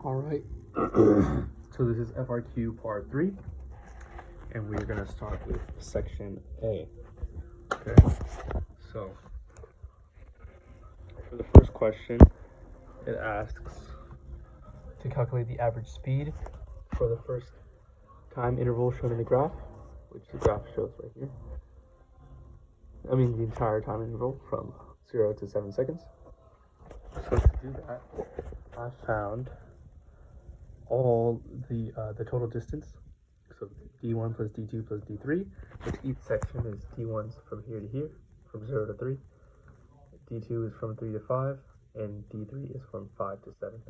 All right. So this is FRQ part 3, and we're going to start with section A. Okay. So for the first question, it asks to calculate the average speed for the first time interval shown in the graph, which the graph shows right here. I mean the entire time interval from 0 to 7 seconds. So to do that, I found all the total distance. So d1 plus d2 plus d3, which each section is d1's from here to here, from 0 to 3. d2 is from 3 to 5, and d3 is from 5 to 7.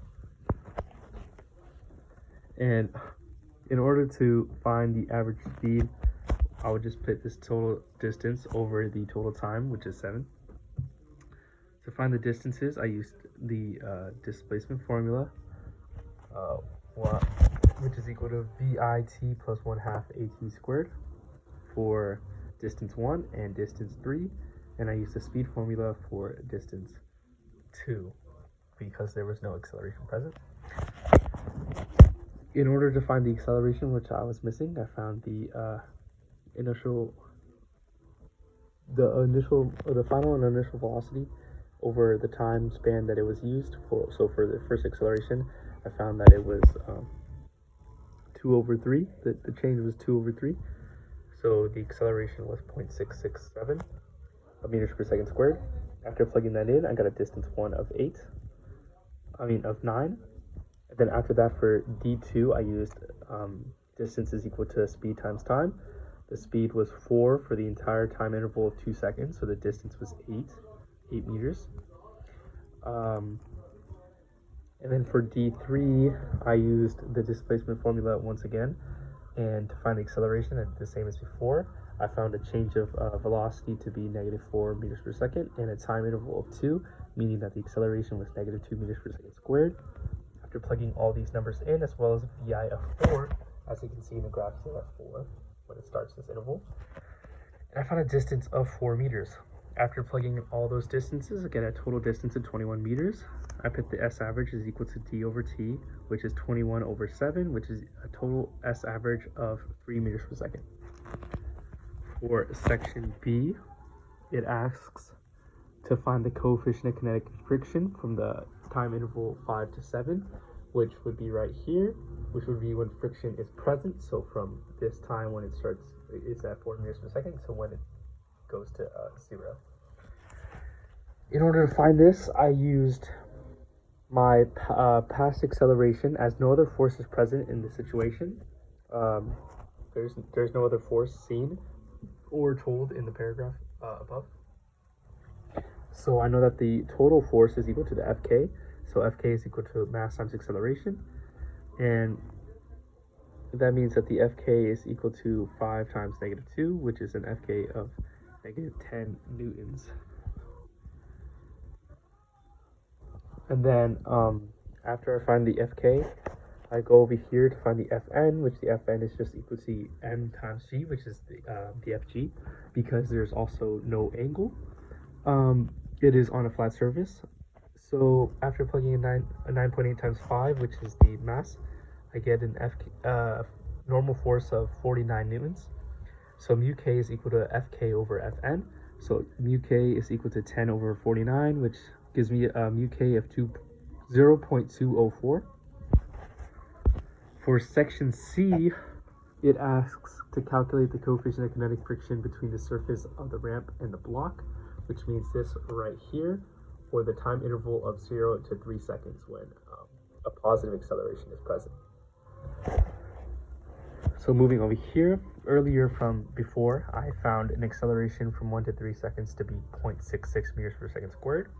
And in order to find the average speed, I would just put this total distance over the total time, which is 7. To find the distances, I used the displacement formula, which is equal to VIT plus 1/2 AT squared for distance 1 and distance 3. And I used the speed formula for distance 2 because there was no acceleration present. In order to find the acceleration, which I was missing, I found the final and initial velocity over the time span that it was used for. So for the first acceleration, I found that it was 2 over 3. The change was 2 over 3. So the acceleration was 0.667 meters per second squared. After plugging that in, I got a distance 1 of 9. And then after that, for D2, I used distance is equal to speed times time. The speed was 4 for the entire time interval of 2 seconds, so the distance was 8 meters. And then for D3, I used the displacement formula once again, and to find the acceleration, the same as before, I found a change of velocity to be -4 meters per second and a time interval of 2, meaning that the acceleration was -2 meters per second squared. After plugging all these numbers in, as well as VI of 4, as you can see in the graph here at 4, when it starts this interval, and I found a distance of 4 meters. After plugging in all those distances, I get a total distance of 21 meters. I put the S average is equal to D over T, which is 21 over 7, which is a total S average of 3 meters per second. For section B, it asks to find the coefficient of kinetic friction from the time interval 5 to 7, which would be right here, which would be when friction is present. So from this time when it starts, it's at 4 meters per second, so when it goes to 0. In order to find this, I used my past acceleration, as no other force is present in the situation. There's no other force seen or told in the paragraph above. So I know that the total force is equal to the Fk. So Fk is equal to mass times acceleration. And that means that the Fk is equal to 5 times -2, which is an Fk of -10 newtons. And then after I find the Fk, I go over here to find the Fn, which the Fn is just equal to m times g, which is the Fg, because there's also no angle. It is on a flat surface. So after plugging in 9.8 times 5, which is the mass, I get an normal force of 49 newtons. So mu k is equal to Fk over Fn. So mu k is equal to 10 over 49, which gives me a mu k of 0.204. For section C, it asks to calculate the coefficient of kinetic friction between the surface of the ramp and the block, which means this right here, for the time interval of 0 to 3 seconds when a positive acceleration is present. So moving over here, earlier from before, I found an acceleration from 1 to 3 seconds to be 0.66 meters per second squared.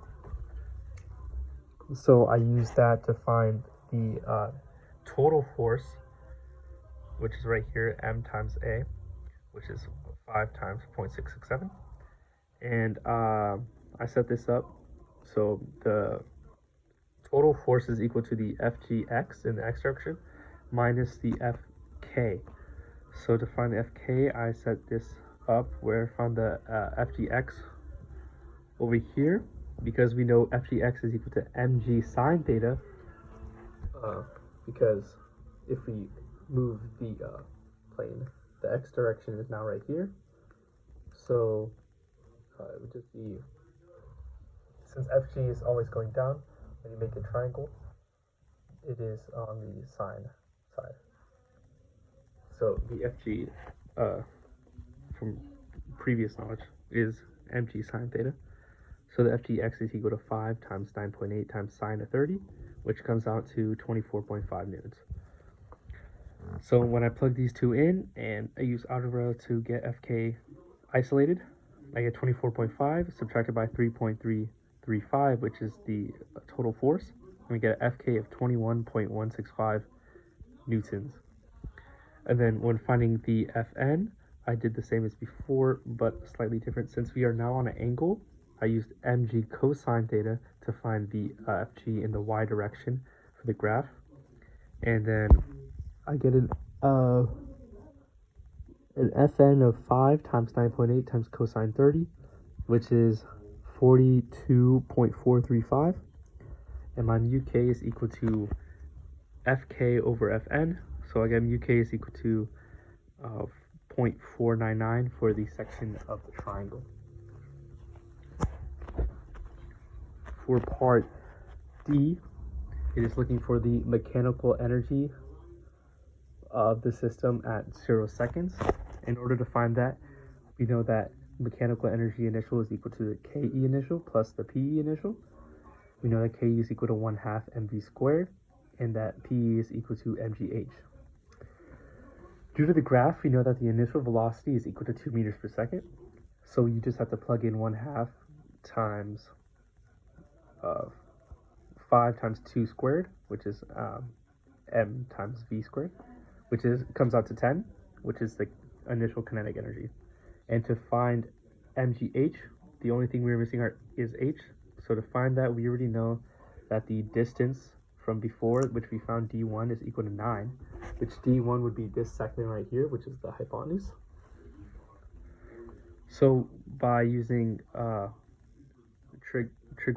So I used that to find the total force, which is right here, m times a, which is 5 times 0.667. And I set this up so the total force is equal to the Fgx in the x direction minus the Fk. So to find the Fk, I set this up where I found the Fgx over here, because we know Fgx is equal to mg sine theta. because if we move the plane, the x direction is now right here. So it would just be, since FG is always going down, when you make a triangle, it is on the sine side. So the FG from previous knowledge is mg sine theta. So the FGX is equal to 5 times 9.8 times sine of 30, which comes out to 24.5 newtons. So when I plug these two in and I use algebra to get FK isolated, I get 24.5 subtracted by 3.335, which is the total force, and we get an FK of 21.165 newtons. And then when finding the Fn, I did the same as before, but slightly different. Since we are now on an angle, I used mg cosine theta to find the FG in the y direction for the graph. And then I get an Fn of 5 times 9.8 times cosine 30, which is 42.435. And my mu k is equal to Fk over Fn. So I get mu k is equal to 0.499 for the section of the triangle. For part D, it is looking for the mechanical energy of the system at 0 seconds. In order to find that, we know that mechanical energy initial is equal to the KE initial plus the PE initial. We know that KE is equal to 1/2 mv squared, and that PE is equal to mgh. Due to the graph, we know that the initial velocity is equal to 2 meters per second. So you just have to plug in 1/2 times 5 times 2 squared, which is m times v squared, which comes out to 10, which is the initial kinetic energy. And to find mgh, the only thing we're missing is h. So to find that, we already know that the distance from before, which we found d1, is equal to 9, which d1 would be this segment right here, which is the hypotenuse. So by using trig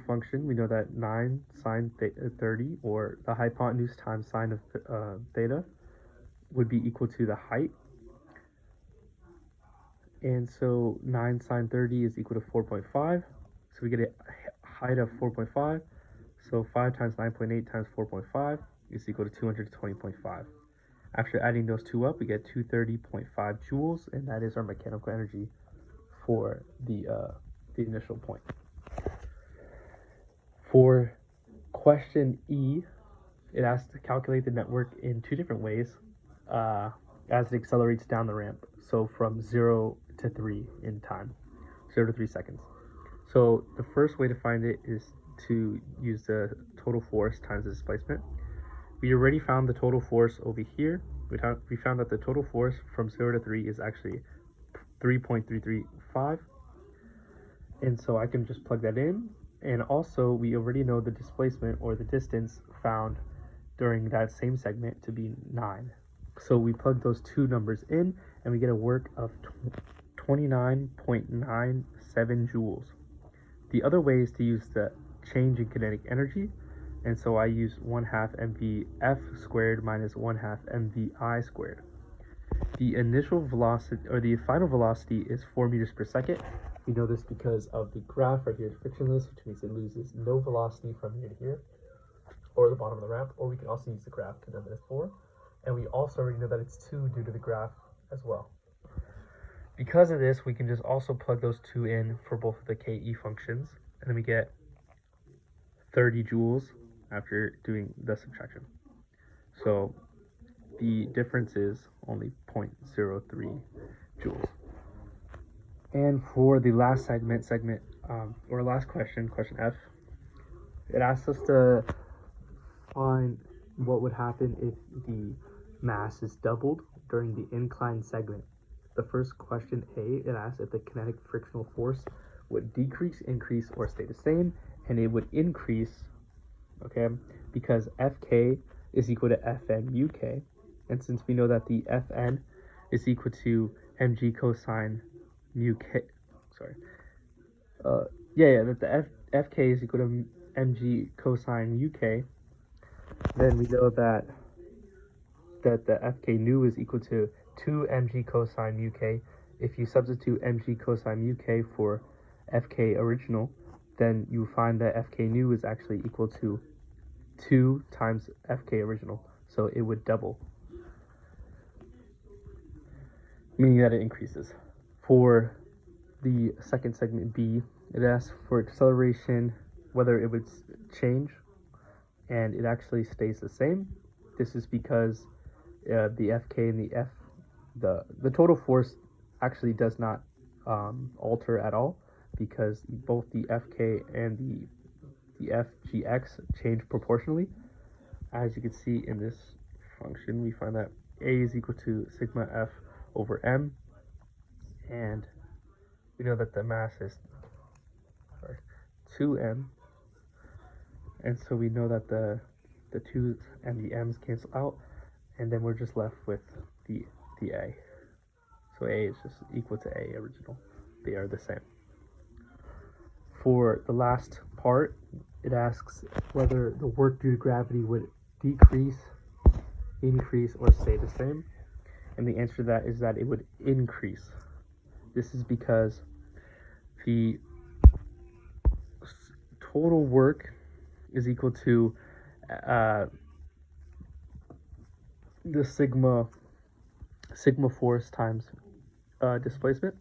function, we know that 9 sine 30, or the hypotenuse times sine of theta, would be equal to the height. And so 9 sine 30 is equal to 4.5. So we get a height of 4.5. So 5 times 9.8 times 4.5 is equal to 220.5. After adding those two up, we get 230.5 joules, and that is our mechanical energy for the initial point. For question E, it asks to calculate the network in two different ways as it accelerates down the ramp. So from 0 to 3 in time, 0 to 3 seconds. So the first way to find it is to use the total force times the displacement. We already found the total force over here. We found that the total force from 0 to 3 is actually 3.335. And so I can just plug that in. And also, we already know the displacement, or the distance, found during that same segment to be 9. So we plug those two numbers in, and we get a work of 29.97 joules. The other way is to use the change in kinetic energy, and so I use 1/2 mvf squared minus 1/2 mvi squared. The initial velocity, or the final velocity, is 4 meters per second. We know this because of the graph right here is frictionless, which means it loses no velocity from here to here, or the bottom of the ramp, or we can also use the graph to know that it's 4. And we also already know that it's 2 due to the graph as well. Because of this, we can just also plug those two in for both of the KE functions, and then we get 30 joules after doing the subtraction. So the difference is only 0.03 joules. And for the last segment, or last question, question F, it asks us to find what would happen if the mass is doubled during the inclined segment. The first question A, it asks if the kinetic frictional force would decrease, increase, or stay the same, and it would increase, okay, because Fk is equal to Fn uk, and since we know that the Fn is equal to mg cosine mu k, that the Fk is equal to mg cosine uk, then we know that that the FK new is equal to 2 mg cosine mu k. If you substitute mg cosine mu k for FK original, then you find that FK new is actually equal to 2 times FK original. So it would double, meaning that it increases. For the second segment B, it asks for acceleration, whether it would change, and it actually stays the same. This is because the FK and the total force actually does not alter at all, because both the FK and the FGX change proportionally. As you can see in this function, we find that A is equal to sigma F over m, and we know that the mass is 2m, and so we know that the 2's and the m's cancel out, and then we're just left with the A. So A is just equal to A original. They are the same. For the last part, it asks whether the work due to gravity would decrease, increase, or stay the same. And the answer to that is that it would increase. This is because the total work is equal to the sigma force times displacement.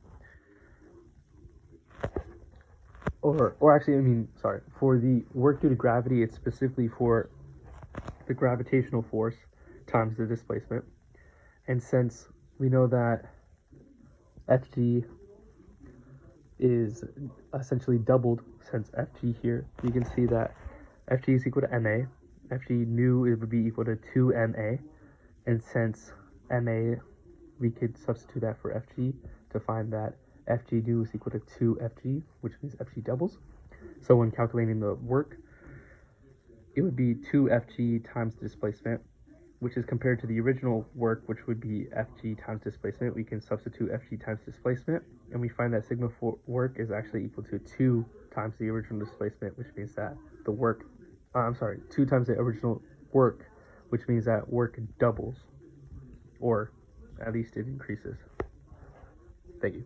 Or actually, I mean, sorry, for the work due to gravity, it's specifically for the gravitational force times the displacement. And since we know that Fg is essentially doubled since Fg here, you can see that Fg is equal to ma. Fg new, it would be equal to 2ma. And since ma, we could substitute that for Fg to find that Fg new is equal to 2Fg, which means Fg doubles. So when calculating the work, it would be 2Fg times the displacement, which is compared to the original work, which would be Fg times displacement. We can substitute Fg times displacement, and we find that sigma work is actually equal to 2 times the original displacement, which means that the work, 2 times the original work, which means that work doubles, or at least it increases. Thank you.